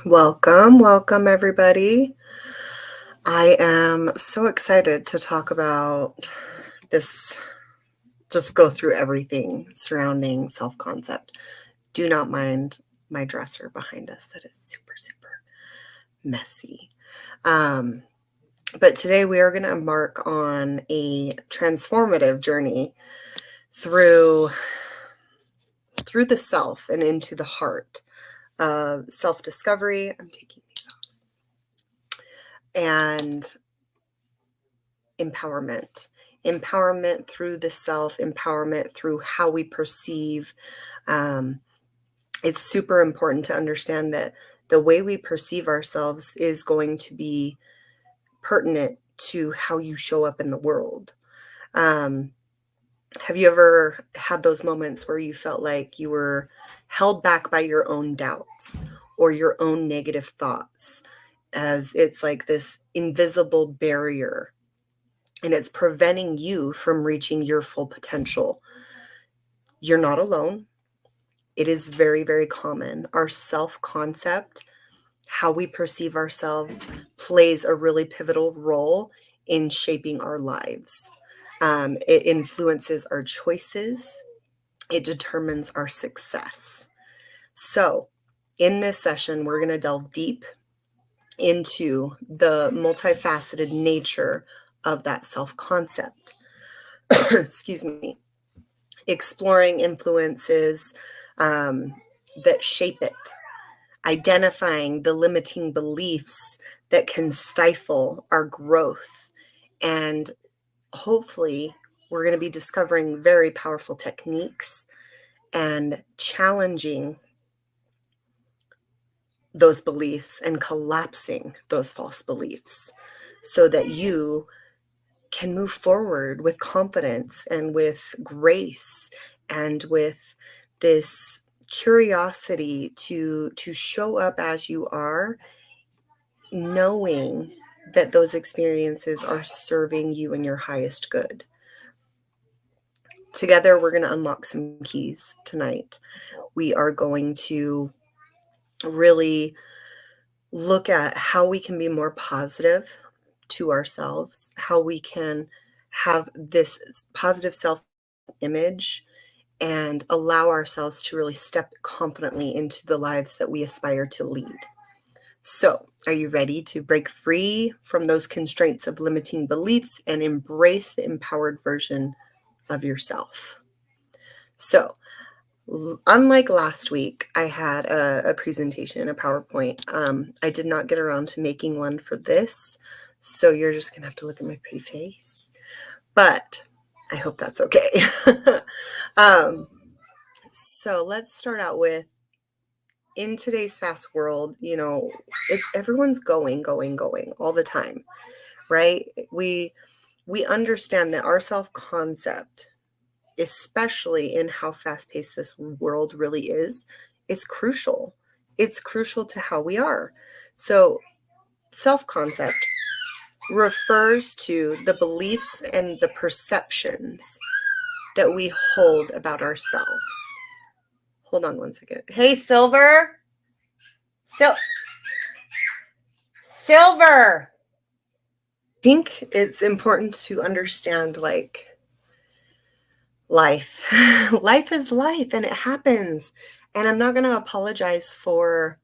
Welcome everybody. I am so excited to talk about this, just go through everything surrounding self-concept. Do not mind my dresser behind us. That is super, super messy. But today we are going to embark on a transformative journey through the self and into the heart of self-discovery. I'm taking these off. And empowerment through the self, empowerment through how we perceive. It's super important to understand that the way we perceive ourselves is going to be pertinent to how you show up in the world. Have you ever had those moments where you felt like you were held back by your own doubts or your own negative thoughts, as it's like this invisible barrier and it's preventing you from reaching your full potential? You're not alone. It is very, very common. Our self-concept, how we perceive ourselves, plays a really pivotal role in shaping our lives. It influences our choices. It determines our success. So in this session, we're going to delve deep into the multifaceted nature of that self-concept. Excuse me. Exploring influences that shape it, identifying the limiting beliefs that can stifle our growth, and hopefully we're going to be discovering very powerful techniques and challenging those beliefs and collapsing those false beliefs so that you can move forward with confidence and with grace and with this curiosity to show up as you are, knowing that those experiences are serving you in your highest good. Together, we're going to unlock some keys tonight. We are going to really look at how we can be more positive to ourselves, how we can have this positive self-image and allow ourselves to really step confidently into the lives that we aspire to lead. So, are you ready to break free from those constraints of limiting beliefs and embrace the empowered version of yourself? So, unlike last week, I had a presentation, a PowerPoint. I did not get around to making one for this, so you're just going to have to look at my pretty face. But I hope that's okay. So let's start out with, in today's fast world, everyone's going all the time, right? We understand that our self-concept, especially in how fast-paced this world really is, it's crucial. It's crucial to how we are. So self-concept refers to the beliefs and the perceptions that we hold about ourselves. Hold on one second. Hey, Silver. Silver. I think it's important to understand, like, life. Life is life and it happens. And I'm not going to apologize for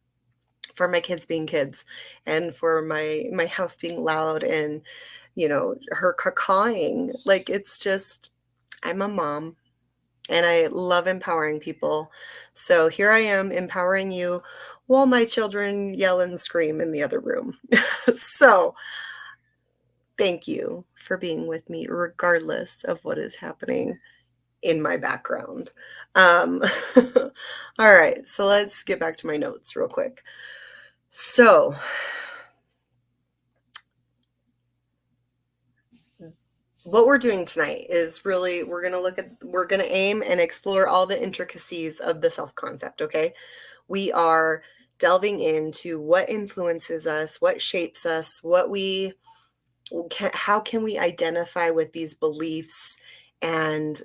my kids being kids and for my house being loud and, her cawing. Like, it's just, I'm a mom and I love empowering people. So here I am empowering you while my children yell and scream in the other room. So thank you for being with me, regardless of what is happening in my background. All right, so let's get back to my notes real quick. So what we're doing tonight is really, we're going to aim and explore all the intricacies of the self-concept, okay? We are delving into what influences us, what shapes us, how can we identify with these beliefs and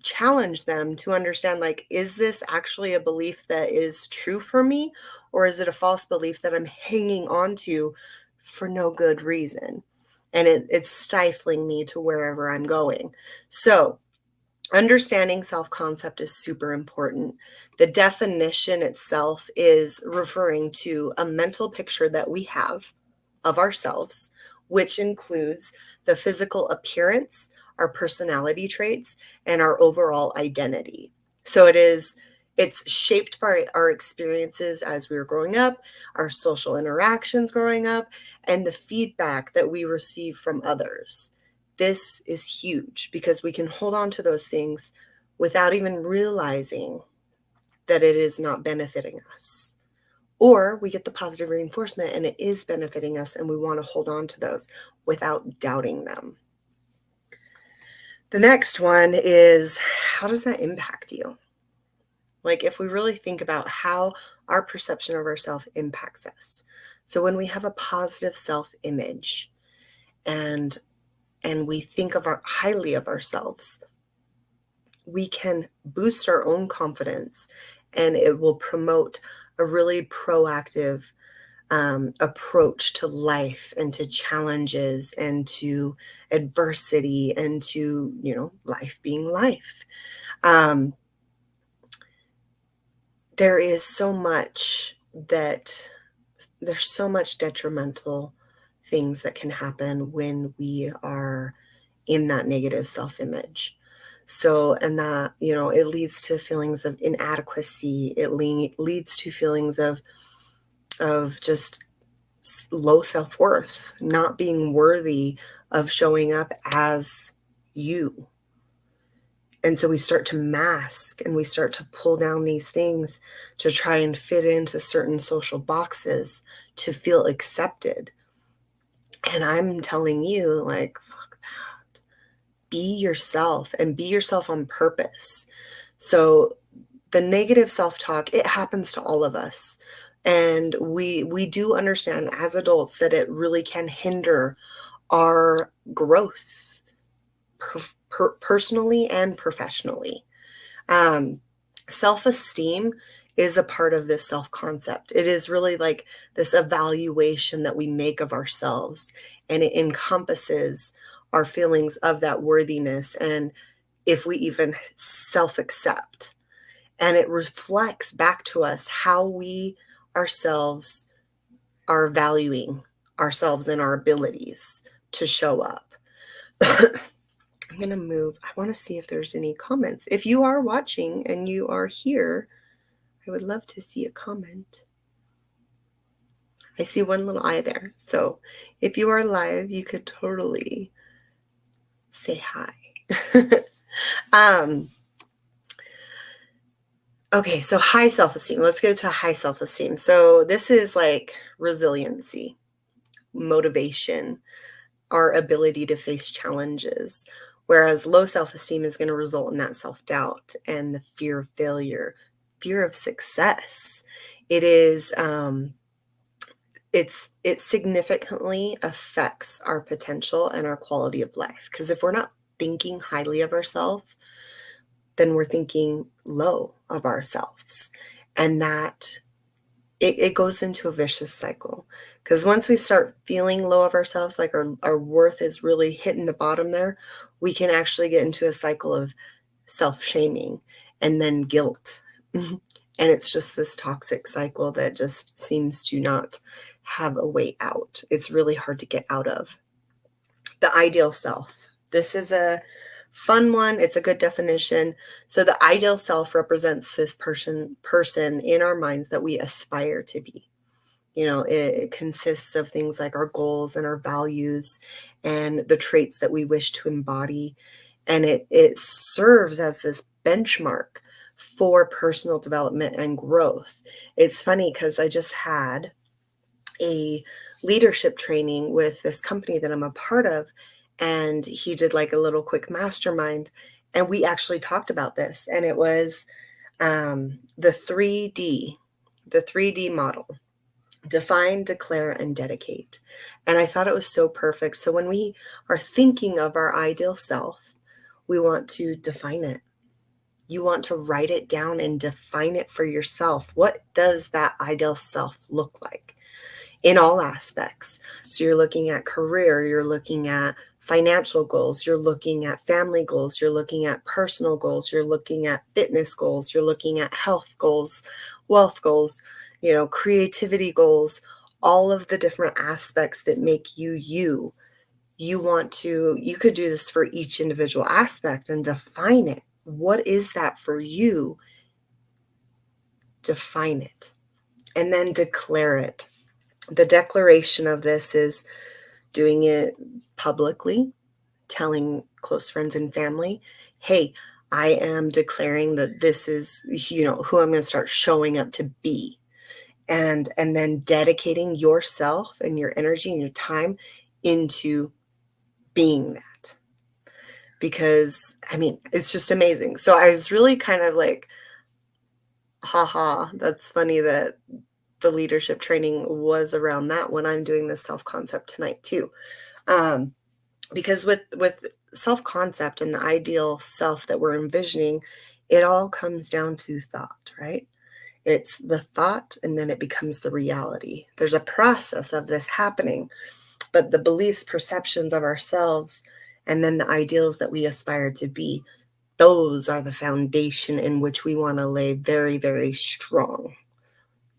challenge them to understand, like, is this actually a belief that is true for me, Or is it a false belief that I'm hanging on to for no good reason? And it's stifling me to wherever I'm going. So understanding self-concept is super important. The definition itself is referring to a mental picture that we have of ourselves, which includes the physical appearance, our personality traits, and our overall identity. So it's shaped by our experiences as we were growing up, our social interactions growing up, and the feedback that we receive from others. This is huge because we can hold on to those things without even realizing that it is not benefiting us. Or we get the positive reinforcement and it is benefiting us, and we want to hold on to those without doubting them. The next one is, how does that impact you? Like, if we really think about how our perception of ourselves impacts us. So when we have a positive self-image and we think highly of ourselves, we can boost our own confidence, and it will promote a really proactive approach to life and to challenges and to adversity and to, life being life. There is so much there's so much detrimental things that can happen when we are in that negative self-image. So, and that, it leads to feelings of inadequacy. It leads to feelings of just low self-worth, not being worthy of showing up as you. And so we start to mask and we start to pull down these things to try and fit into certain social boxes to feel accepted. And I'm telling you, like, fuck that. Be yourself, and be yourself on purpose. So the negative self-talk, it happens to all of us. And we do understand as adults that it really can hinder our growth personally and professionally. Self-esteem is a part of this self-concept. It is really like this evaluation that we make of ourselves, and it encompasses our feelings of that worthiness, and if we even self-accept. And it reflects back to us how we ourselves are valuing ourselves and our abilities to show up. I'm going to move. I want to see if there's any comments. If you are watching and you are here, I would love to see a comment. I see one little eye there. So if you are live, you could totally say hi. Okay, so high self-esteem. Let's go to high self-esteem. So this is like resiliency, motivation, our ability to face challenges. Whereas low self-esteem is going to result in that self-doubt and the fear of failure, fear of success. It is, it significantly affects our potential and our quality of life. Because if we're not thinking highly of ourselves, then we're thinking low of ourselves. And that it goes into a vicious cycle. Because once we start feeling low of ourselves, like our worth is really hitting the bottom there, we can actually get into a cycle of self-shaming and then guilt. And it's just this toxic cycle that just seems to not have a way out. It's really hard to get out of. The ideal self. This is a fun one. It's a good definition. So the ideal self represents this person in our minds that we aspire to be. It consists of things like our goals and our values and the traits that we wish to embody. And it serves as this benchmark for personal development and growth. It's funny because I just had a leadership training with this company that I'm a part of, and he did like a little quick mastermind, and we actually talked about this, and it was the 3D model: define, declare, and dedicate. And I thought it was so perfect. So when we are thinking of our ideal self, we want to define it. You want to write it down and define it for yourself. What does that ideal self look like in all aspects? So you're looking at career, you're looking at financial goals, you're looking at family goals, you're looking at personal goals, you're looking at fitness goals, you're looking at health goals, wealth goals, creativity goals, all of the different aspects that make you you. You could do this for each individual aspect and define it. What is that for you? Define it and then declare it. The declaration of this is doing it publicly, telling close friends and family, hey, I am declaring that this is, who I'm going to start showing up to be. And then dedicating yourself and your energy and your time into being that. Because, it's just amazing. So I was really kind of like, haha, that's funny that the leadership training was around that when I'm doing this self-concept tonight too. Because with self-concept and the ideal self that we're envisioning, it all comes down to thought, right? It's the thought and then it becomes the reality. There's a process of this happening, but the beliefs, perceptions of ourselves, and then the ideals that we aspire to be, those are the foundation in which we want to lay very, very strong.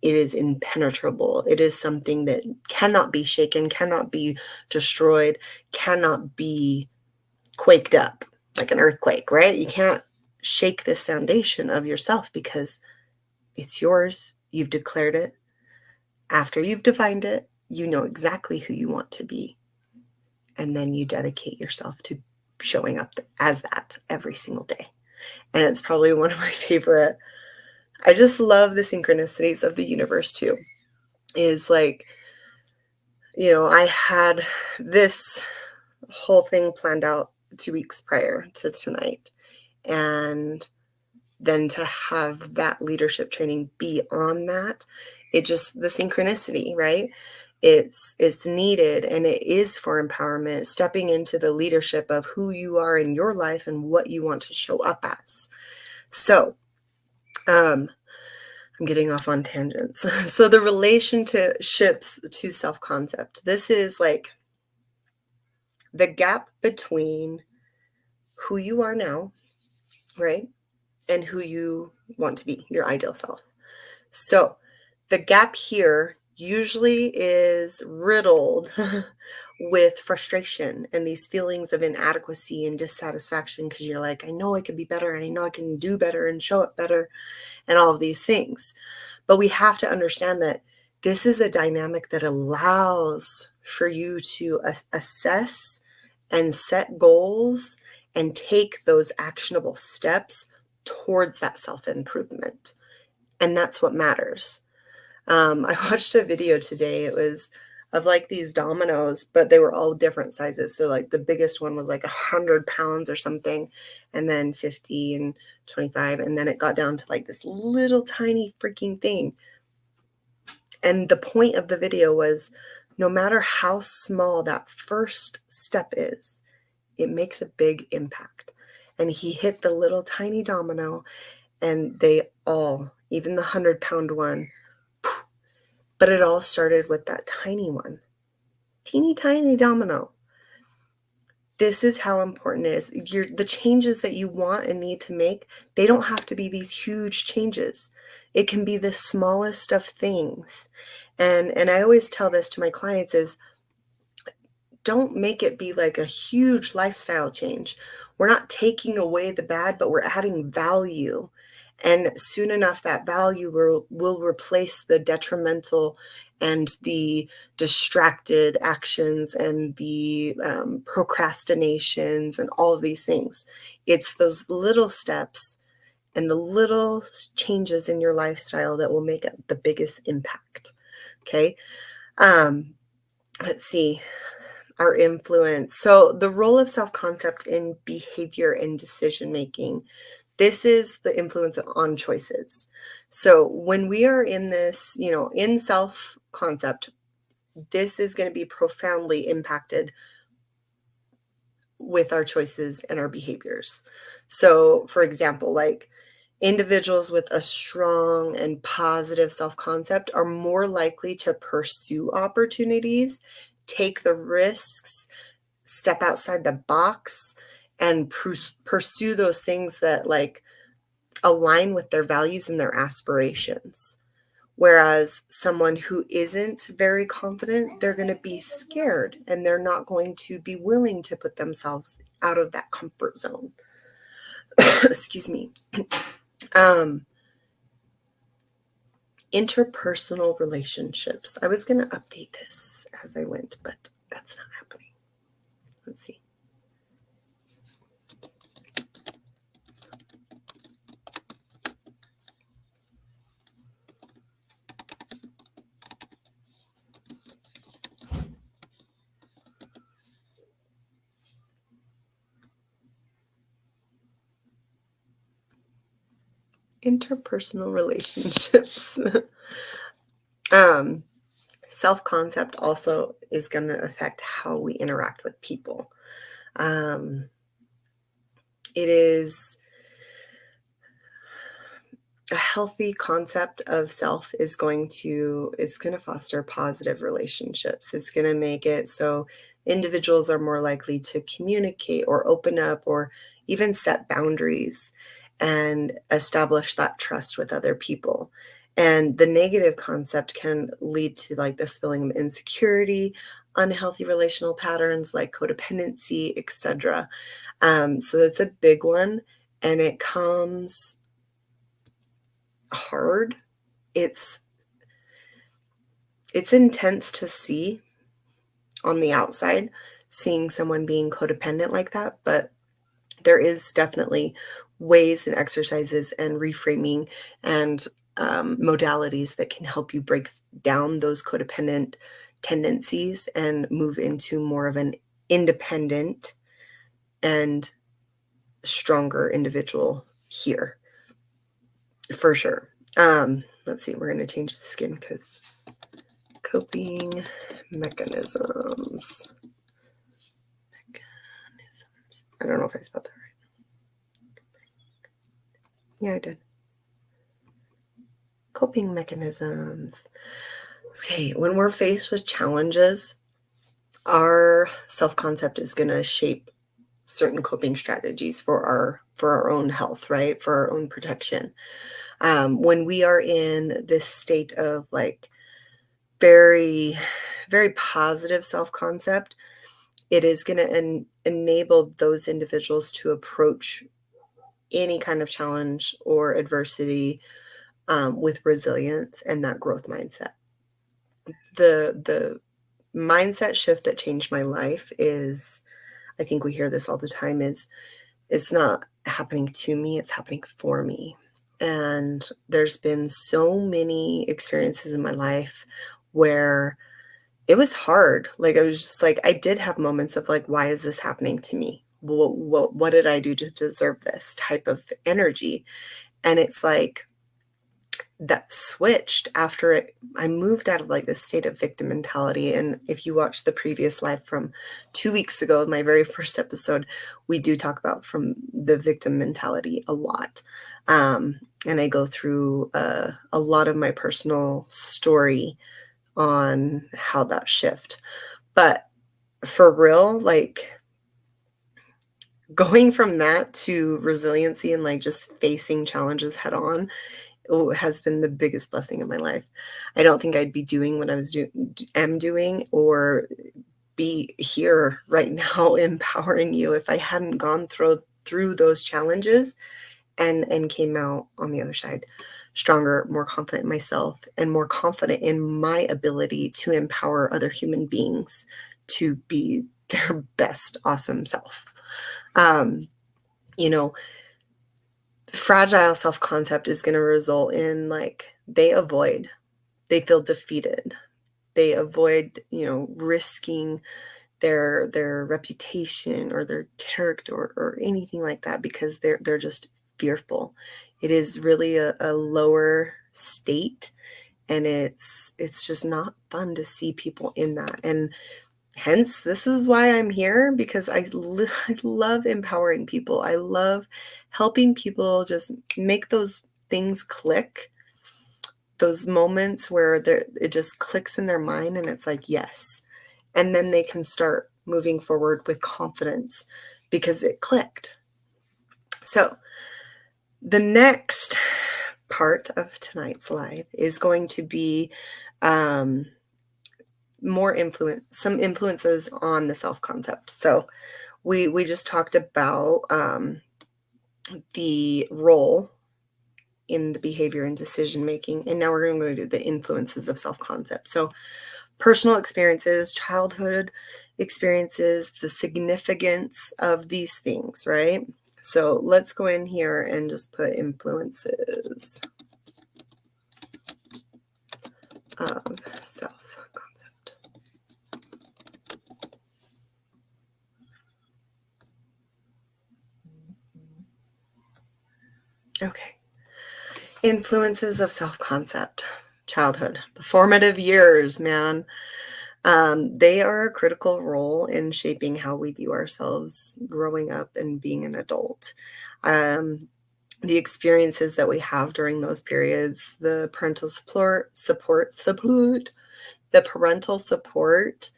It is impenetrable. It is something that cannot be shaken, cannot be destroyed, cannot be quaked up like an earthquake, right? You can't shake this foundation of yourself because it's yours. You've declared it. After you've defined it, you know exactly who you want to be. And then you dedicate yourself to showing up as that every single day. And it's probably one of my favorite. I just love the synchronicities of the universe too. Is like, I had this whole thing planned out 2 weeks prior to tonight. And then to have that leadership training be on that, the synchronicity, right? It's needed and it is for empowerment, stepping into the leadership of who you are in your life and what you want to show up as. So, I'm getting off on tangents. So the relationships to self-concept. This is like the gap between who you are now, right? And who you want to be, your ideal self. So the gap here usually is riddled with frustration and these feelings of inadequacy and dissatisfaction because you're like, I know I can be better and I know I can do better and show up better and all of these things. But we have to understand that this is a dynamic that allows for you to assess and set goals and take those actionable steps towards that self-improvement. And that's what matters. I watched a video today. It was of like these dominoes, but they were all different sizes. So like the biggest one was like 100 pounds or something, and then 50 and 25. And then it got down to like this little tiny freaking thing. And the point of the video was no matter how small that first step is, it makes a big impact. And he hit the little tiny domino and they all, even the 100-pound one, but it all started with that tiny one, teeny tiny domino. This is how important it is. The changes that you want and need to make, they don't have to be these huge changes. It can be the smallest of things. And I always tell this to my clients is, don't make it be like a huge lifestyle change. We're not taking away the bad, but we're adding value. And soon enough, that value will replace the detrimental and the distracted actions and the procrastinations and all of these things. It's those little steps and the little changes in your lifestyle that will make the biggest impact. Okay. Let's see. Our influence. So the role of self-concept in behavior and decision making. This is the influence on choices. So when we are in this, in self-concept, this is going to be profoundly impacted with our choices and our behaviors. So for example, like Individuals with a strong and positive self-concept are more likely to pursue opportunities, take the risks, step outside the box, and pursue those things that like align with their values and their aspirations. Whereas someone who isn't very confident, they're going to be scared and they're not going to be willing to put themselves out of that comfort zone. Excuse me. Um, Interpersonal relationships. I was going to update this as I went, but that's not happening. Let's see. Interpersonal relationships. um, Self-concept also is going to affect how we interact with people. It is a healthy concept of self is going to foster positive relationships. It's going to make it so individuals are more likely to communicate or open up or even set boundaries and establish that trust with other people. And the negative concept can lead to like this feeling of insecurity, unhealthy relational patterns like codependency, etc. So that's a big one, and it comes hard. It's it's intense to see on the outside, seeing someone being codependent like that, but there is definitely ways and exercises and reframing and modalities that can help you break down those codependent tendencies and move into more of an independent and stronger individual here for sure. Let's see, we're going to change the skin because coping mechanisms. I don't know if I spelled that right. Yeah, I did. Coping mechanisms. Okay, when we're faced with challenges, our self-concept is going to shape certain coping strategies for our own health, right? For our own protection. When we are in this state of like very, very positive self-concept, it is going to enable those individuals to approach any kind of challenge or adversity with resilience and that growth mindset. The mindset shift that changed my life is, I think we hear this all the time, is it's not happening to me, it's happening for me. And there's been so many experiences in my life where it was hard. Like I was just like, I did have moments of like, why is this happening to me? What did I do to deserve this type of energy? And it's like that switched after I moved out of like this state of victim mentality. And if you watch the previous live from 2 weeks ago, my very first episode, we do talk about from the victim mentality a lot. And I go through a lot of my personal story on how that shift. But for real, like going from that to resiliency and like just facing challenges head on has been the biggest blessing of my life. I don't think I'd be doing what I am doing or be here right now empowering you if I hadn't gone through those challenges and came out on the other side stronger, more confident in myself, and more confident in my ability to empower other human beings to be their best, awesome self. You know, fragile self-concept is going to result in like they feel defeated. They avoid, risking their reputation or their character or anything like that because they're just fearful. It is really a lower state, and it's just not fun to see people in that. And Hence, this is why I'm here, because I love empowering people. I love helping people just make those things click, those moments where it just clicks in their mind and it's like, yes. And then they can start moving forward with confidence because it clicked. So, the next part of tonight's live is going to be um, some influences on the self concept. So, we just talked about the role in the behavior and decision making, and now we're going to go to the influences of self concept. So, personal experiences, childhood experiences, the significance of these things, right? So let's go in here and just put influences of self-concept. Okay. Influences of self-concept. Childhood. The formative years, man. They are a critical role in shaping how we view ourselves growing up and being an adult. The experiences that we have during those periods, the parental support, the parental support,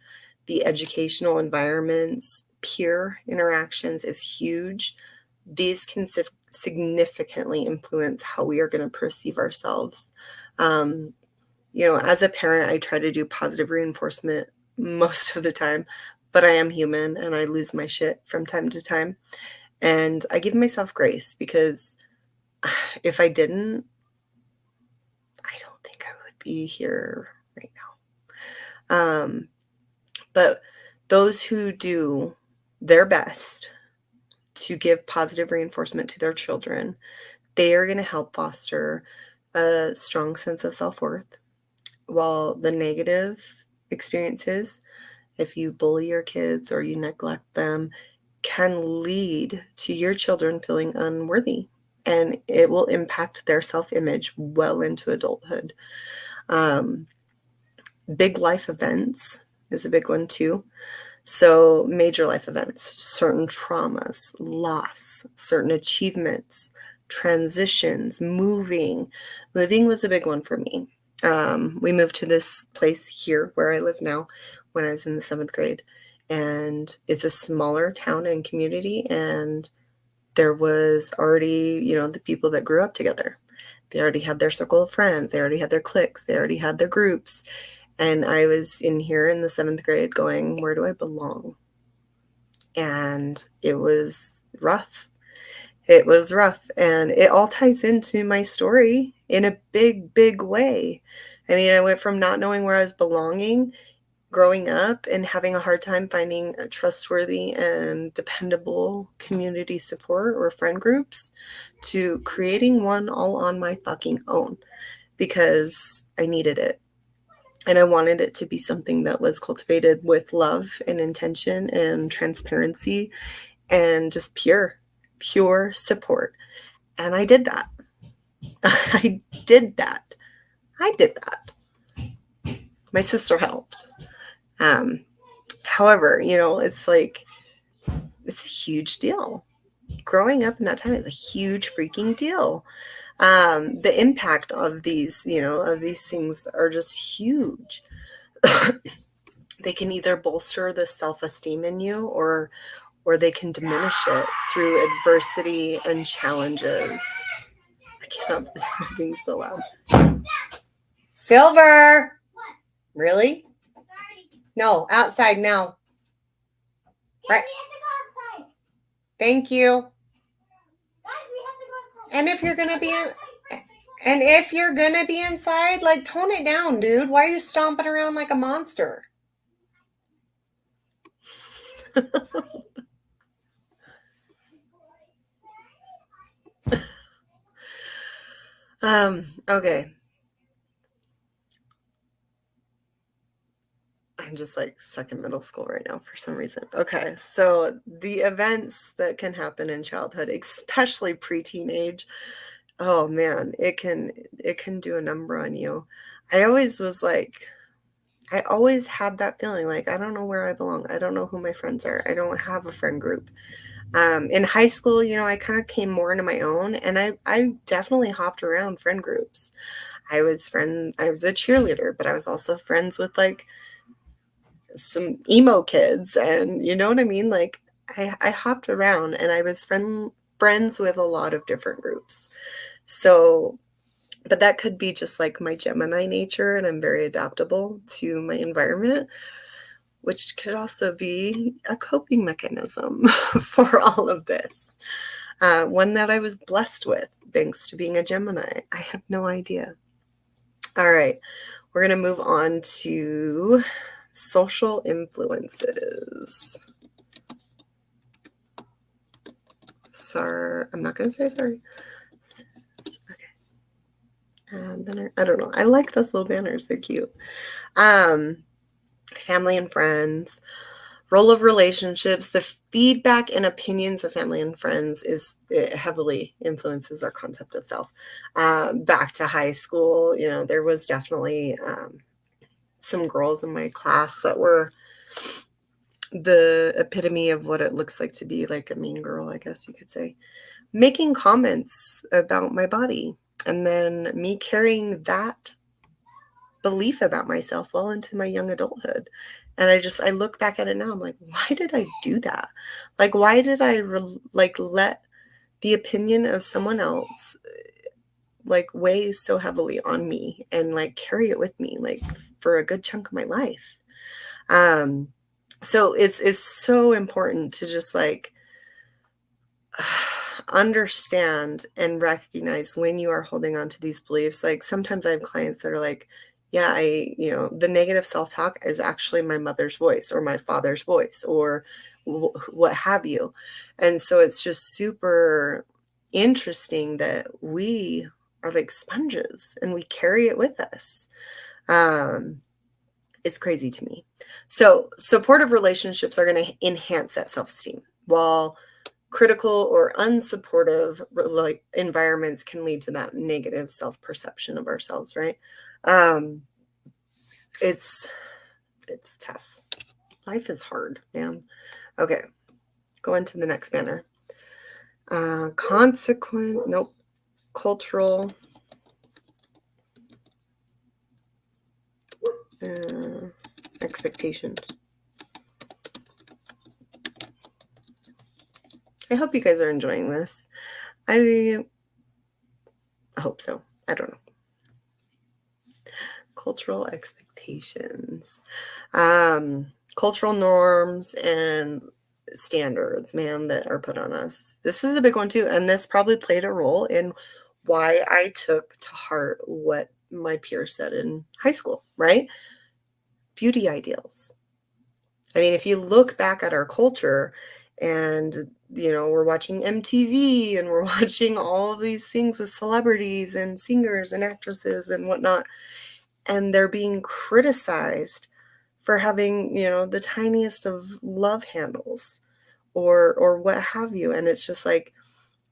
the educational environments, peer interactions is huge. These can significantly influence how we are going to perceive ourselves. As a parent, I try to do positive reinforcement most of the time, but I am human and I lose my shit from time to time. And I give myself grace because if I didn't, I don't think I would be here right now. But those who do their best to give positive reinforcement to their children, they are going to help foster a strong sense of self-worth. While the negative experiences, if you bully your kids or you neglect them, can lead to your children feeling unworthy, and it will impact their self-image well into adulthood. Big life events is a big one too. So major life events, certain traumas, loss, certain achievements, transitions, moving. Moving was a big one for me. We moved to this place here where I live now when I was in the 7th grade. And it's a smaller town and community. And there was already, the people that grew up together. They already had their circle of friends. They already had their cliques. They already had their groups. And I was in here in the 7th grade going, where do I belong? And it was rough. It was rough. And it all ties into my story in a big, big way. I mean, I went from not knowing where I was belonging growing up and having a hard time finding a trustworthy and dependable community support or friend groups to creating one all on my fucking own because I needed it. And I wanted it to be something that was cultivated with love and intention and transparency and just pure support. And I did that. I did that. My sister helped. However, it's like, it's a huge deal. Growing up in that time is a huge freaking deal. The impact of these things are just huge. They can either bolster the self-esteem in you or they can diminish it through adversity and challenges. I cannot believe I'm being so loud. Silver! Really? No, outside now. Right. Thank you. And if you're gonna be inside, like, tone it down, dude. Why are you stomping around like a monster? Okay. I'm just like stuck in middle school right now for some reason. Okay, so the events that can happen in childhood, especially pre-teenage, oh man, it can do a number on you. I always was like, I always had that feeling like, I don't know where I belong. I don't know who my friends are. I don't have a friend group. In high school, I kind of came more into my own, and I definitely hopped around friend groups. I was a cheerleader, but I was also friends with like some emo kids, and you know what I mean? Like I hopped around, and I was friends with a lot of different groups. So, but that could be just like my Gemini nature, and I'm very adaptable to my environment, which could also be a coping mechanism for all of this. One that I was blessed with, thanks to being a Gemini. I have no idea. All right, we're going to move on to social influences. Sorry, I'm not going to say sorry. Okay. Banner. I don't know. I like those little banners. They're cute. Family and friends. Role of relationships. The feedback and opinions of family and friends it heavily influences our concept of self. Back to high school, there was definitely some girls in my class that were the epitome of what it looks like to be like a mean girl, I guess you could say, making comments about my body, and then me carrying that belief about myself well into my young adulthood. And I look back at it now, I'm like, why did I do that? Like, why did I let the opinion of someone else like weigh so heavily on me and like carry it with me like for a good chunk of my life? So it's so important to just like understand and recognize when you are holding on to these beliefs. Like sometimes I have clients that are like, yeah, the negative self-talk is actually my mother's voice or my father's voice or what have you. And so it's just super interesting that we are like sponges and we carry it with us. It's crazy to me. So supportive relationships are going to enhance that self-esteem, while critical or unsupportive like environments can lead to that negative self-perception of ourselves, right? Um, it's tough. Life is hard, man. Okay, go into the next banner. Cultural expectations. I hope you guys are enjoying this. I hope so. I don't know. Cultural expectations. Cultural norms and standards, man, that are put on us. This is a big one too, and this probably played a role in why I took to heart what my peers said in high school, right? Beauty ideals. I mean, if you look back at our culture and, we're watching MTV and we're watching all of these things with celebrities and singers and actresses and whatnot, and they're being criticized for having, the tiniest of love handles or what have you. And it's just like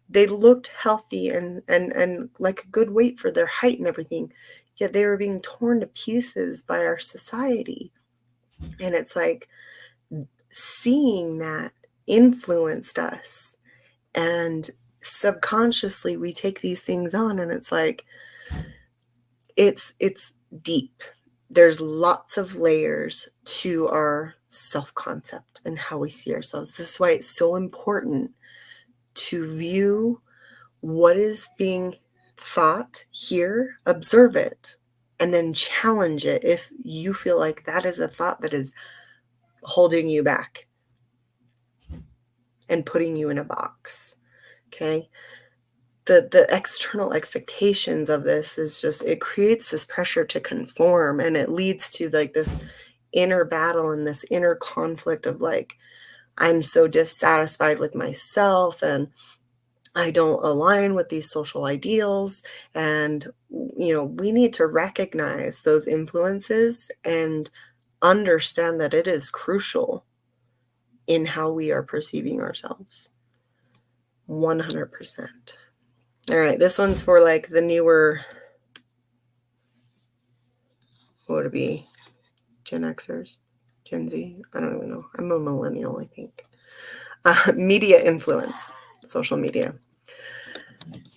they looked healthy and like a good weight for their height and everything, yet they were being torn to pieces by our society. And it's like seeing that influenced us, and subconsciously we take these things on, and it's like it's deep. There's lots of layers to our self-concept and how we see ourselves. This is why it's so important to view what is being thought here, observe it, and then challenge it if you feel like that is a thought that is holding you back and putting you in a box. Okay? The external expectations of this is just, it creates this pressure to conform, and it leads to like this inner battle and this inner conflict of like, I'm so dissatisfied with myself and I don't align with these social ideals. And, we need to recognize those influences and understand that it is crucial in how we are perceiving ourselves. 100%. All right, this one's for like the newer, what would it be? Gen Xers, Gen Z. I don't even know. I'm a millennial, I think. Media influence, social media.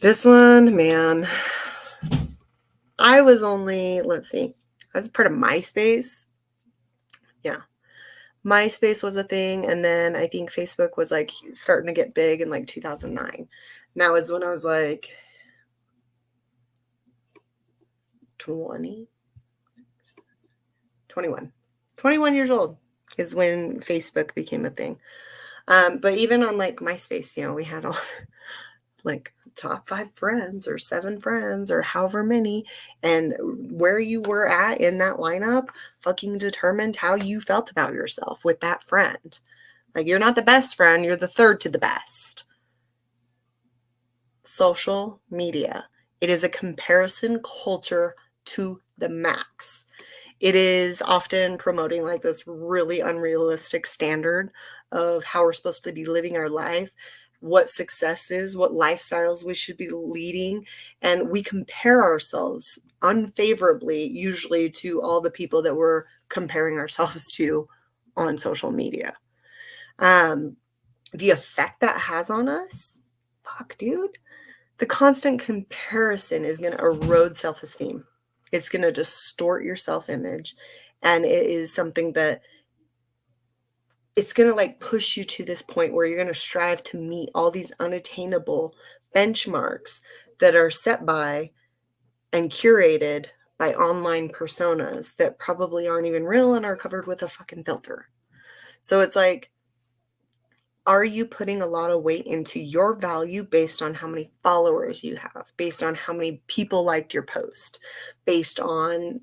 This one, man, I was only, let's see, I was part of MySpace. Yeah. MySpace was a thing. And then I think Facebook was like starting to get big in like 2009. And that was when I was like 20, 21. 21 years old is when Facebook became a thing. But even on like MySpace, you know, we had all like top 5 friends or 7 friends or however many, and where you were at in that lineup fucking determined how you felt about yourself with that friend. Like, you're not the best friend, you're the third to the best. Social media. It is a comparison culture to the max. It is often promoting like this really unrealistic standard of how we're supposed to be living our life, what success is, what lifestyles we should be leading. And we compare ourselves unfavorably, usually, to all the people that we're comparing ourselves to on social media. The effect that has on us, fuck, dude. The constant comparison is going to erode self-esteem. It's going to distort your self-image. And it is something that it's going to like push you to this point where you're going to strive to meet all these unattainable benchmarks that are set by and curated by online personas that probably aren't even real and are covered with a fucking filter. So it's like, are you putting a lot of weight into your value based on how many followers you have, based on how many people liked your post, based on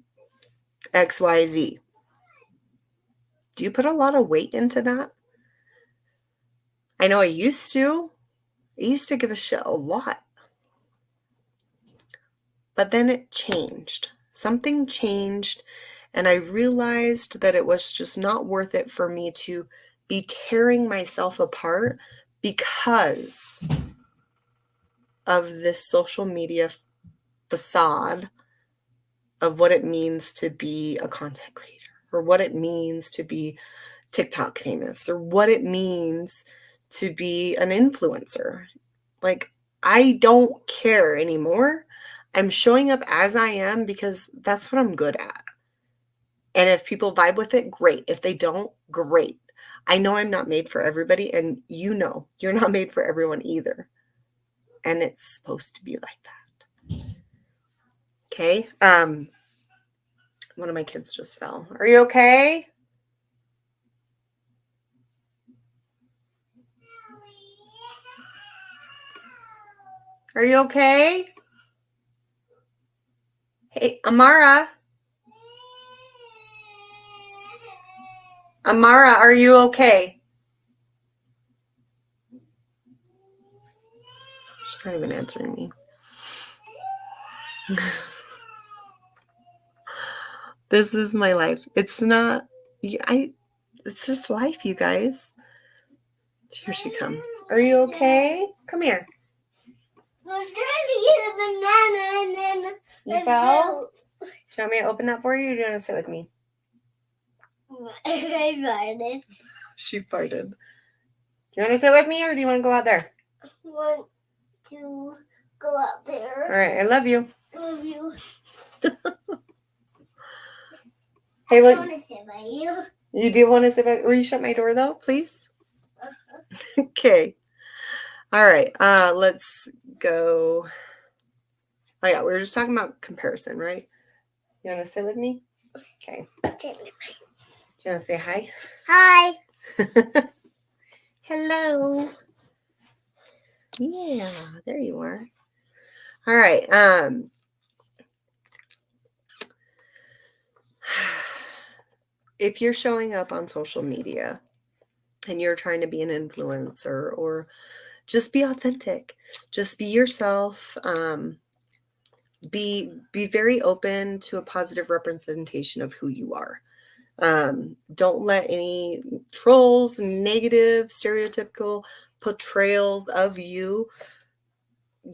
XYZ? Do you put a lot of weight into that? I know I used to. I used to give a shit a lot. But then it changed. Something changed, and I realized that it was just not worth it for me to be tearing myself apart because of this social media facade of what it means to be a content creator, or what it means to be TikTok famous, or what it means to be an influencer. Like, I don't care anymore. I'm showing up as I am because that's what I'm good at. And if people vibe with it, great. If they don't, great. I know I'm not made for everybody, and you know you're not made for everyone either. And it's supposed to be like that. Okay? One of my kids just fell. Are you okay? Are you okay? Hey, Amara. Amara, are you okay? She's not even answering me. This is my life. It's not, it's just life, you guys. Here she comes. Are you okay? Come here. I was trying to get a banana and then you fell? Do you want me to open that for you, or do you want to sit with me? I farted. She farted. Do you want to sit with me, or do you want to go out there? I want to go out there. All right, I love you. Love you. Hey, I want to sit by you. You do want to sit by? Will you shut my door though, please? Okay. All right. Let's go. Oh yeah, we were just talking about comparison, right? You want to sit with me? Okay. Do you want to say hi? Hi. Hello. Yeah, there you are. All right. If you're showing up on social media and you're trying to be an influencer, or just be authentic, just be yourself, be very open to a positive representation of who you are. Don't let any trolls, negative, stereotypical portrayals of you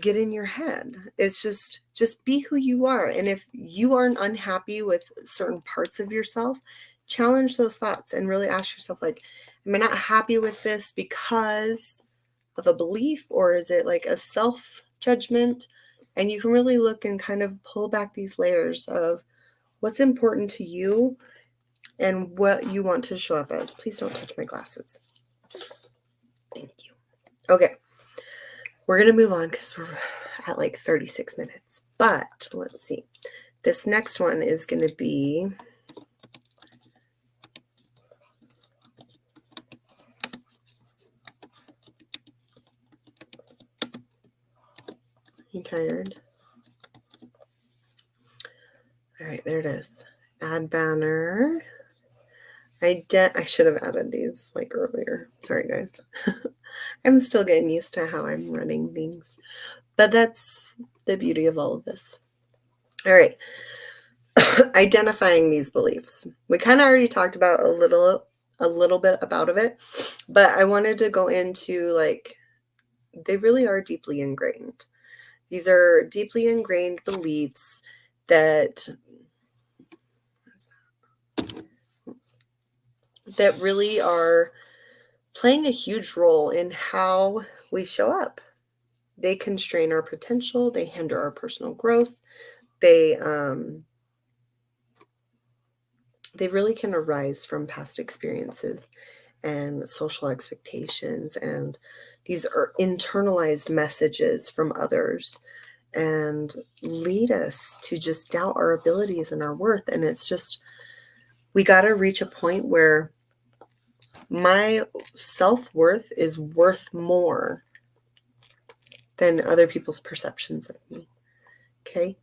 get in your head. It's just be who you are. And if you aren't unhappy with certain parts of yourself, challenge those thoughts and really ask yourself, like, am I not happy with this because of a belief, or is it like a self-judgment? And you can really look and kind of pull back these layers of what's important to you and what you want to show up as. Please don't touch my glasses. Thank you. Okay. We're going to move on because we're at like 36 minutes. But let's see. This next one is going to be... You tired? All right, there it is. Add banner. I should have added these like earlier. Sorry, guys. I'm still getting used to how I'm running things. But that's the beauty of all of this. All right. Identifying these beliefs. We kind of already talked about a little bit about it, but I wanted to go into, like, they really are deeply ingrained. These are deeply ingrained beliefs that really are playing a huge role in how we show up. They constrain our potential. They hinder our personal growth. They really can arise from past experiences and social expectations, and these are internalized messages from others, and lead us to just doubt our abilities and our worth. And it's just, we got to reach a point where my self-worth is worth more than other people's perceptions of me. Okay.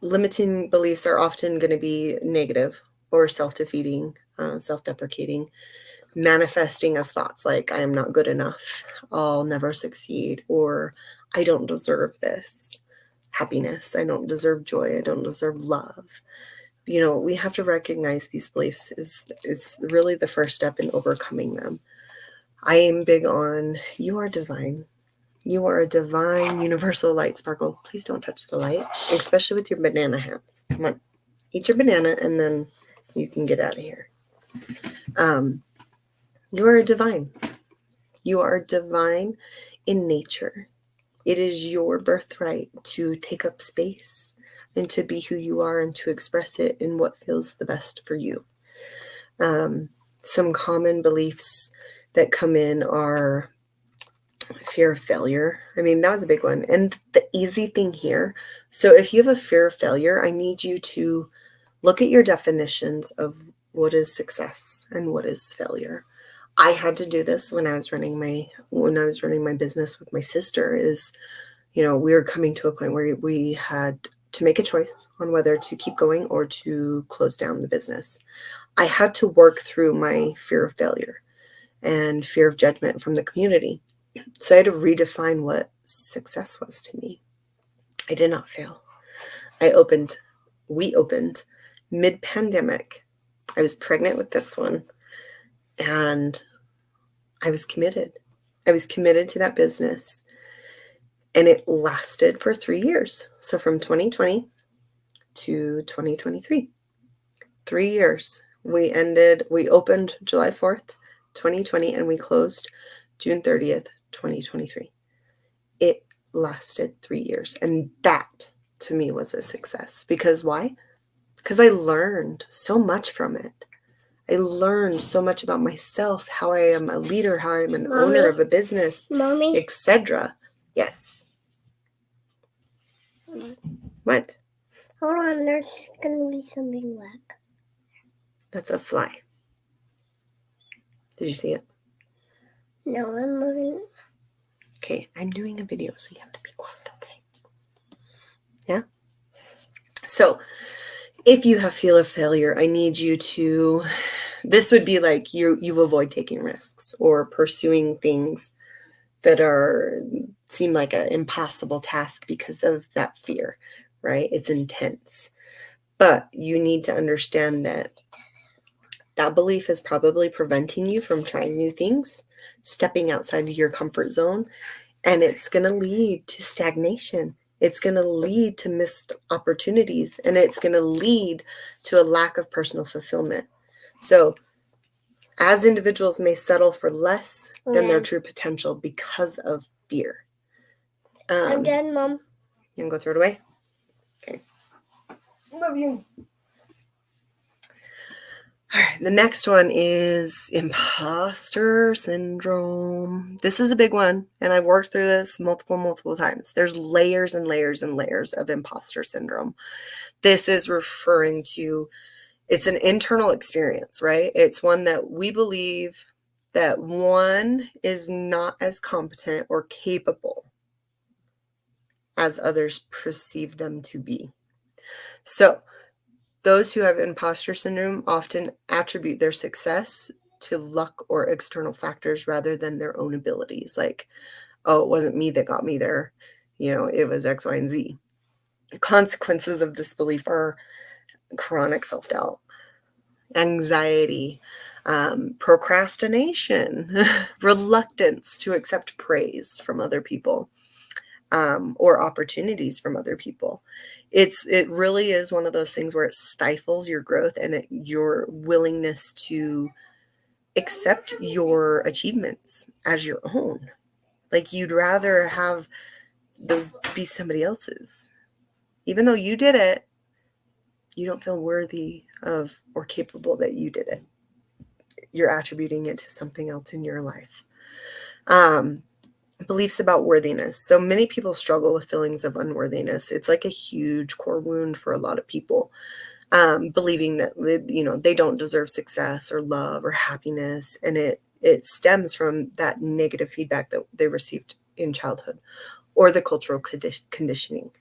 Limiting beliefs are often going to be negative or self-defeating, self-deprecating, manifesting as thoughts like, I am not good enough, I'll never succeed, or I don't deserve this happiness, I don't deserve joy, I don't deserve love. We have to recognize these beliefs. It's really the first step in overcoming them. I am big on, you are divine. You are a divine, universal light, Sparkle. Please don't touch the light, especially with your banana hands. Come on. Eat your banana, and then you can get out of here. You are a divine. You are divine in nature. It is your birthright to take up space and to be who you are and to express it in what feels the best for you. Some common beliefs that come in are fear of failure. I mean, that was a big one. And the easy thing here, so if you have a fear of failure, I need you to look at your definitions of what is success and what is failure. I had to do this when I was running my business with my sister. Is, we were coming to a point where we had to make a choice on whether to keep going or to close down the business. I had to work through my fear of failure and fear of judgment from the community. So I had to redefine what success was to me. I did not fail. We opened mid-pandemic. I was pregnant with this one, and I was committed. I was committed to that business, and it lasted for 3 years. So from 2020 to 2023, 3 years. We opened July 4th, 2020, and we closed June 30th, 2023. It lasted 3 years. And that, to me, was a success. Because why? Because I learned so much from it. I learned so much about myself, how I am a leader, how I'm an owner of a business, etc. Yes. What? Hold on, there's going to be something black. That's a fly. Did you see it? No, I'm moving. Okay, I'm doing a video, so you have to be quiet, okay? Yeah? So, if you have fear of failure, I need you to, this would be like you avoid taking risks or pursuing things that seem like an impossible task because of that fear, right? It's intense. But you need to understand that belief is probably preventing you from trying new things, stepping outside of your comfort zone, and it's going to lead to stagnation. It's going to lead to missed opportunities, and it's going to lead to a lack of personal fulfillment. So as individuals may settle for less than their true potential because of fear. I'm done, Mom. You can go throw it away? Okay. Love you. All right, the next one is imposter syndrome. This is a big one, and I've worked through this multiple times. There's layers and layers and layers of imposter syndrome. This is referring to, it's an internal experience, right? It's one that we believe that one is not as competent or capable as others perceive them to be. So, those who have imposter syndrome often attribute their success to luck or external factors rather than their own abilities. Like, oh, it wasn't me that got me there. It was X, Y, and Z. Consequences of this belief are chronic self-doubt, anxiety, procrastination, reluctance to accept praise from other people, or opportunities from other people. It really is one of those things where it stifles your growth and your willingness to accept your achievements as your own. Like, you'd rather have those be somebody else's. Even though you did it, you don't feel worthy of or capable that you did it. You're attributing it to something else in your life. Beliefs about worthiness. So many people struggle with feelings of unworthiness. It's like a huge core wound for a lot of people, believing that they don't deserve success or love or happiness, and it stems from that negative feedback that they received in childhood or the cultural conditioning.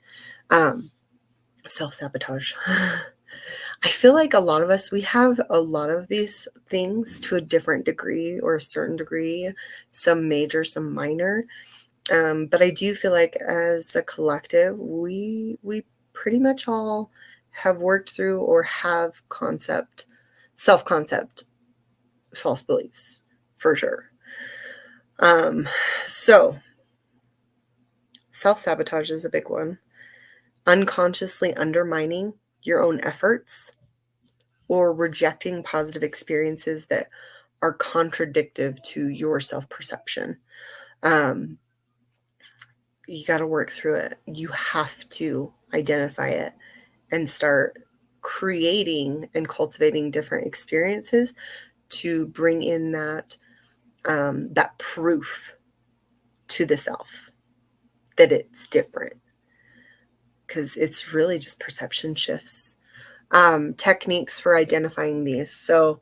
Self-sabotage. I feel like a lot of us, we have a lot of these things to a different degree or a certain degree, some major, some minor. But I do feel like as a collective, we pretty much all have worked through or have self-concept false beliefs, for sure. So self-sabotage is a big one. Unconsciously undermining your own efforts or rejecting positive experiences that are contradictory to your self-perception. You got to work through it. You have to identify it and start creating and cultivating different experiences to bring in that proof to the self that it's different, because it's really just perception shifts. Techniques for identifying these. So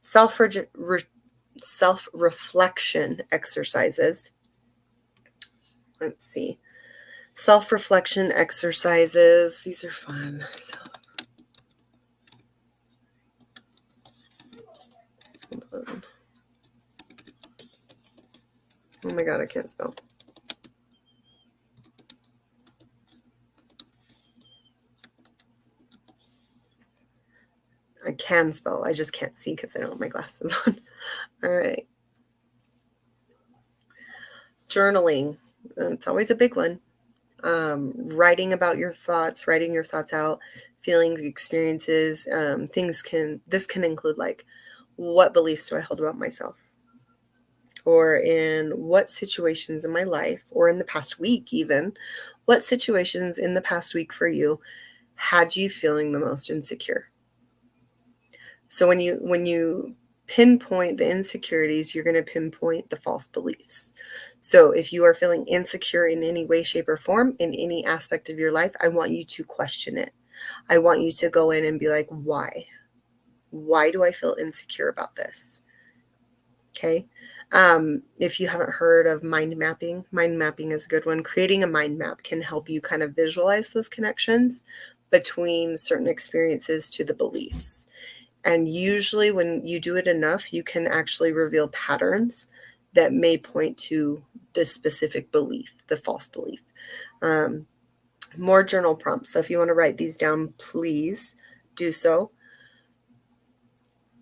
self-reflection exercises. Let's see. Self-reflection exercises. These are fun. Oh my God, I can't spell. I can spell. I just can't see because I don't have my glasses on. All right. Journaling. It's always a big one. Writing about your thoughts, writing your thoughts out, feelings, experiences. This can include, like, what beliefs do I hold about myself? Or in what situations in my life, or in the past week even, what situations in the past week for you had you feeling the most insecure? So when you pinpoint the insecurities, you're going to pinpoint the false beliefs. So if you are feeling insecure in any way, shape, or form in any aspect of your life, I want you to question it. I want you to go in and be like, why? Why do I feel insecure about this? Okay. If you haven't heard of mind mapping is a good one. Creating a mind map can help you kind of visualize those connections between certain experiences to the beliefs. And usually when you do it enough, you can actually reveal patterns that may point to this specific belief, the false belief. More journal prompts. So if you want to write these down, please do so.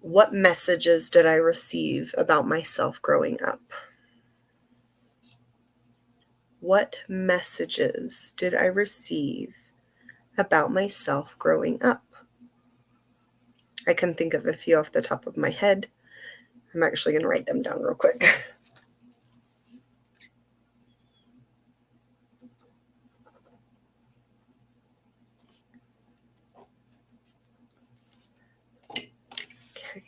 What messages did I receive about myself growing up? What messages did I receive about myself growing up? I can think of a few off the top of my head. I'm actually going to write them down real quick. Okay.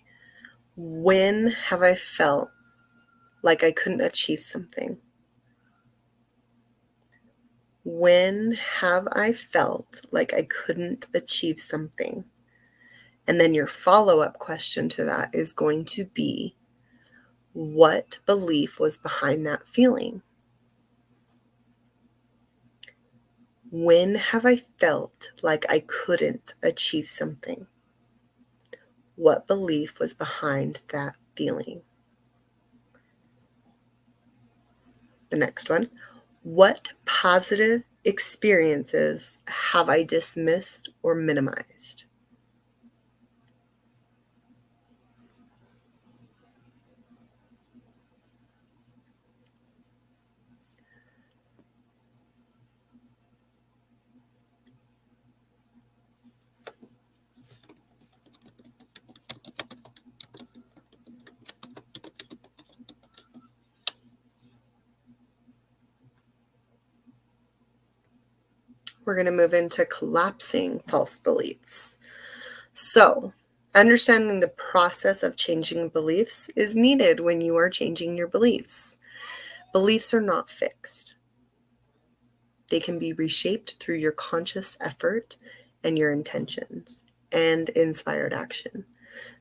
When have I felt like I couldn't achieve something? When have I felt like I couldn't achieve something? And then your follow-up question to that is going to be, what belief was behind that feeling? When have I felt like I couldn't achieve something? What belief was behind that feeling? The next one, what positive experiences have I dismissed or minimized? We're going to move into collapsing false beliefs. So, understanding the process of changing beliefs is needed when you are changing your beliefs. Beliefs are not fixed. They can be reshaped through your conscious effort and your intentions and inspired action.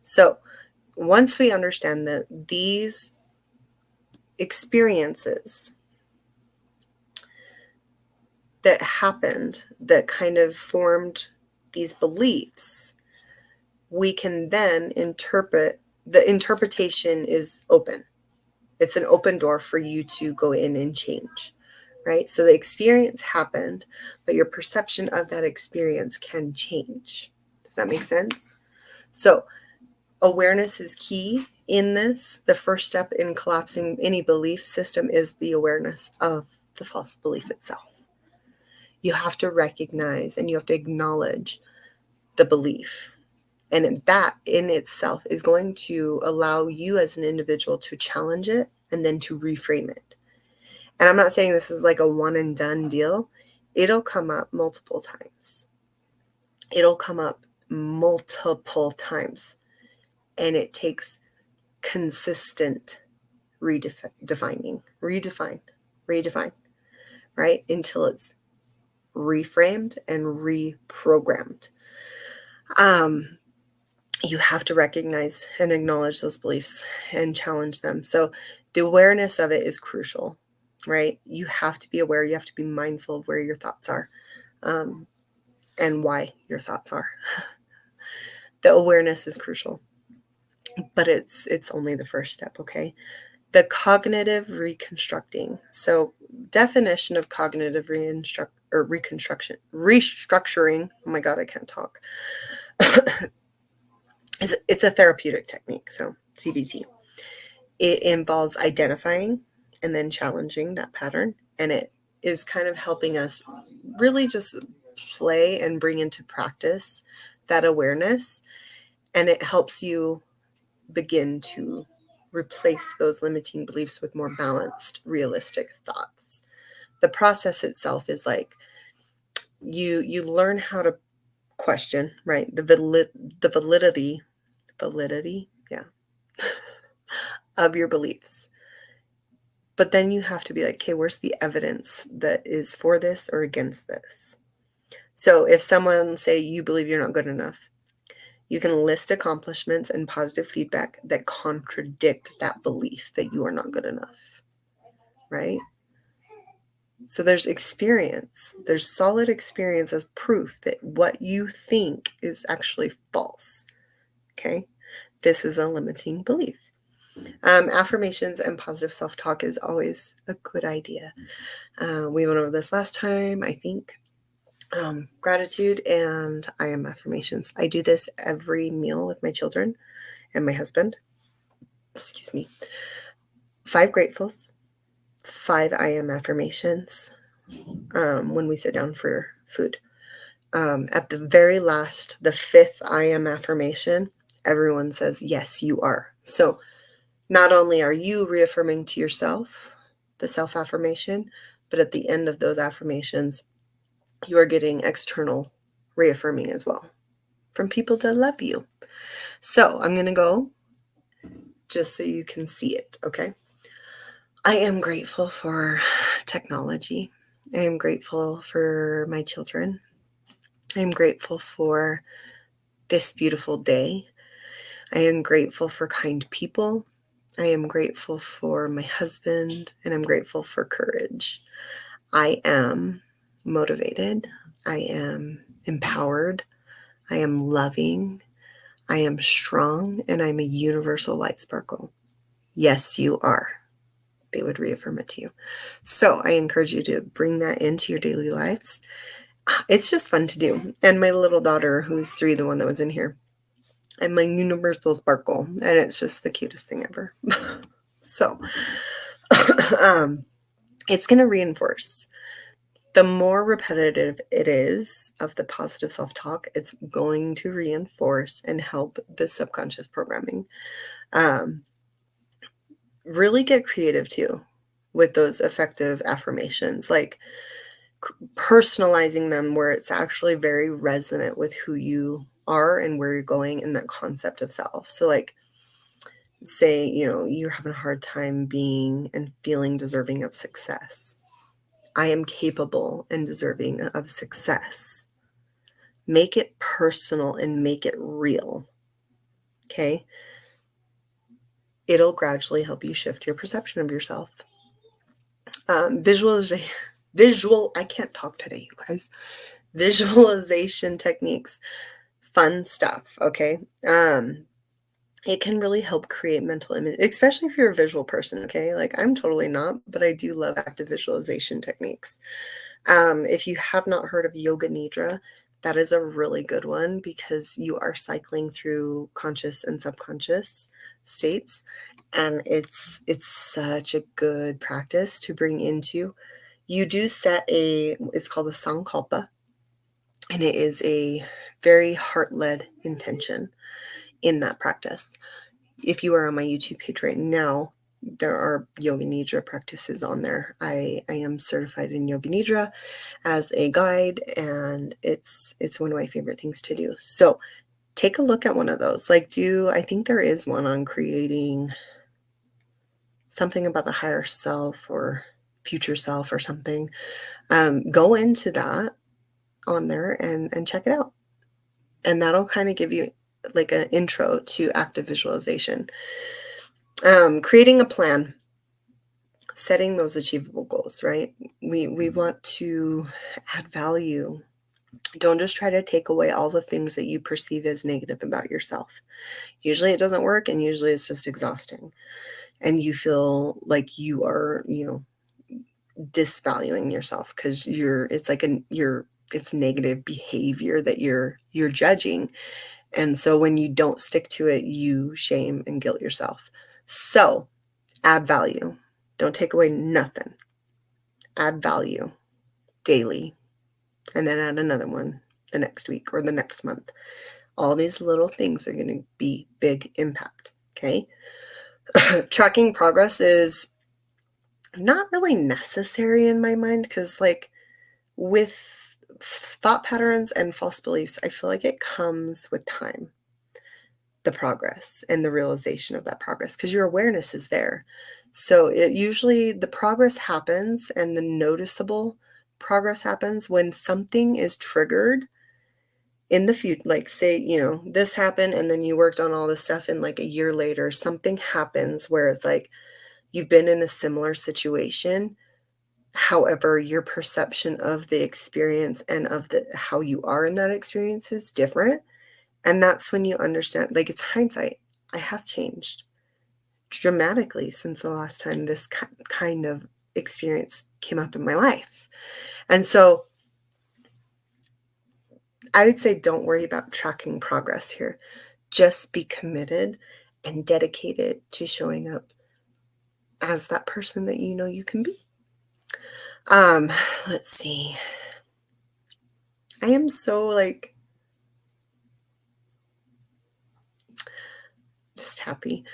So, once we understand that these experiences that happened that kind of formed these beliefs, we can then interpret. The interpretation is open. It's an open door for you to go in and change, right? So the experience happened, but your perception of that experience can change. Does that make sense? So awareness is key in this. The first step in collapsing any belief system is the awareness of the false belief itself. You have to recognize and you have to acknowledge the belief. And that in itself is going to allow you as an individual to challenge it and then to reframe it. And I'm not saying this is like a one and done deal. It'll come up multiple times. It'll come up multiple times. And it takes consistent redefine, right? Until it's reframed and reprogrammed. You have to recognize and acknowledge those beliefs and challenge them. So the awareness of it is crucial, right? You have to be aware. You have to be mindful of where your thoughts are and why your thoughts are. The awareness is crucial, but it's only the first step, okay? The cognitive reconstructing. So definition of cognitive restructuring. Oh my God, I can't talk. It's a therapeutic technique, so CBT. It involves identifying and then challenging that pattern, and it is kind of helping us really just play and bring into practice that awareness, and it helps you begin to replace those limiting beliefs with more balanced, realistic thoughts. The process itself is like you learn how to question, right? The validity, yeah, of your beliefs. But then you have to be like, okay, where's the evidence that is for this or against this? So if someone say you believe you're not good enough, you can list accomplishments and positive feedback that contradict that belief that you are not good enough, right? So there's experience. There's solid experience as proof that what you think is actually false, okay? This is a limiting belief. Affirmations and positive self-talk is always a good idea. We went over this last time, I think. Gratitude and I am affirmations. I do this every meal with my children and my husband. Excuse me. 5 gratefuls, 5 I am affirmations when we sit down for food. At the very last, the 5th I am affirmation, everyone says, yes, you are. So not only are you reaffirming to yourself the self affirmation, but at the end of those affirmations, you are getting external reaffirming as well from people that love you. So I'm going to go just so you can see it, okay? I am grateful for technology. I am grateful for my children. I am grateful for this beautiful day. I am grateful for kind people. I am grateful for my husband, and I'm grateful for courage. I am motivated. I am empowered. I am loving. I am strong, and I'm a universal light sparkle. Yes, you are. They would reaffirm it to you. So I encourage you to bring that into your daily lives. It's just fun to do. And my little daughter, who's 3, the one that was in here, I'm a universal sparkle, and it's just the cutest thing ever. So it's going to reinforce. The more repetitive it is of the positive self-talk, it's going to reinforce and help the subconscious programming. Really get creative too with those effective affirmations, like personalizing them where it's actually very resonant with who you are and where you're going in that concept of self. So like, say, you're having a hard time being and feeling deserving of success. I am capable and deserving of success. Make it personal and make it real. Okay? It'll gradually help you shift your perception of yourself. I can't talk today, you guys. Visualization techniques, fun stuff, okay? It can really help create mental image, especially if you're a visual person, okay? Like I'm totally not, but I do love active visualization techniques. If you have not heard of Yoga Nidra, that is a really good one because you are cycling through conscious and subconscious states, and it's such a good practice to bring into. You do set it's called a sankalpa, and it is a very heart-led intention in that practice. If you are on my YouTube page right now, there are Yoga Nidra practices on there. I am certified in Yoga Nidra as a guide, and it's one of my favorite things to do. So take a look at one of those. I think there is one on creating something about the higher self or future self or something. Go into that on there and check it out. And that'll kind of give you like an intro to active visualization. Creating a plan, setting those achievable goals, right? We want to add value. Don't just try to take away all the things that you perceive as negative about yourself. Usually it doesn't work, and usually it's just exhausting. And you feel like you are, disvaluing yourself because it's negative behavior that you're judging. And so when you don't stick to it, you shame and guilt yourself. So add value. Don't take away nothing. Add value daily, and then add another one the next week or the next month. All these little things are going to be big impact. Okay. Tracking progress is not really necessary in my mind because, with thought patterns and false beliefs, I feel like it comes with time, the progress and the realization of that progress, because your awareness is there. So the progress happens, and the noticeable progress happens when something is triggered in the future. Like, say, this happened, and then you worked on all this stuff, and like a year later, something happens where it's like you've been in a similar situation. However, your perception of the experience and of how you are in that experience is different. And that's when you understand, like, it's hindsight. I have changed dramatically since the last time this kind of experience came up in my life. And so I would say don't worry about tracking progress here. Just be committed and dedicated to showing up as that person that you know you can be. Let's see. I am so like just happy.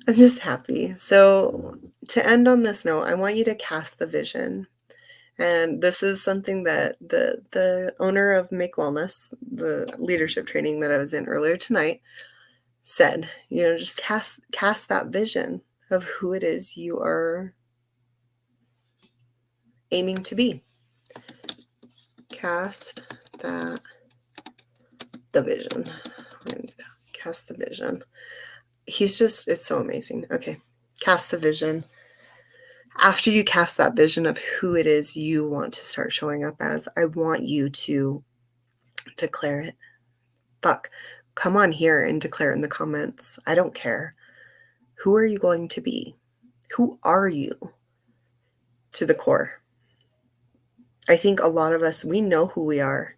I'm just happy. So to end on this note, I want you to cast the vision. And this is something that the owner of Make Wellness, the leadership training that I was in earlier tonight, said, just cast that vision of who it is you are aiming to be. Cast the vision. We're gonna do that. Cast the vision. It's so amazing. Okay. Cast the vision. After you cast that vision of who it is you want to start showing up as, I want you to declare it. Come on here and declare in the comments. I don't care. Who are you going to be? Who are you to the core? I think a lot of us, we know who we are,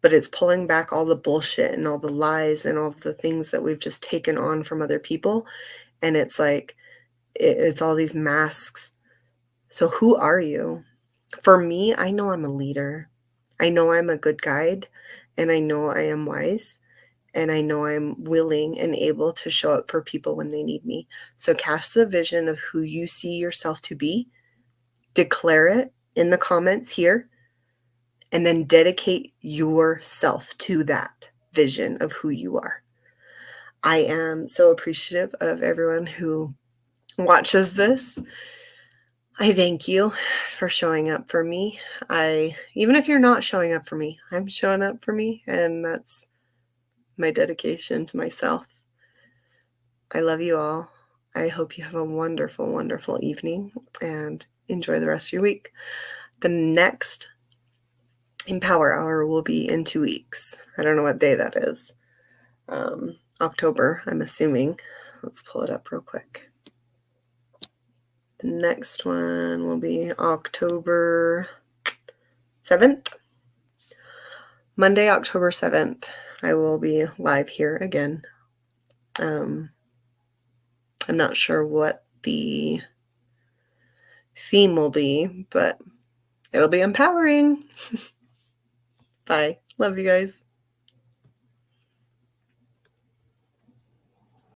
but it's pulling back all the bullshit and all the lies and all the things that we've just taken on from other people. And it's like, it's all these masks. So who are you? For me, I know I'm a leader. I know I'm a good guide, and I know I am wise, and I know I'm willing and able to show up for people when they need me. So cast the vision of who you see yourself to be, declare it in the comments here, and then dedicate yourself to that vision of who you are. I am so appreciative of everyone who watches this. I thank you for showing up for me. Even if you're not showing up for me, I'm showing up for me, and that's my dedication to myself. I love you all. I hope you have a wonderful, wonderful evening and enjoy the rest of your week. The next Empower Hour will be in 2 weeks. I don't know what day that is. October, I'm assuming. Let's pull it up real quick. The next one will be October 7th. Monday, October 7th, I will be live here again. I'm not sure what the theme will be, but it'll be empowering. Bye. Love you guys.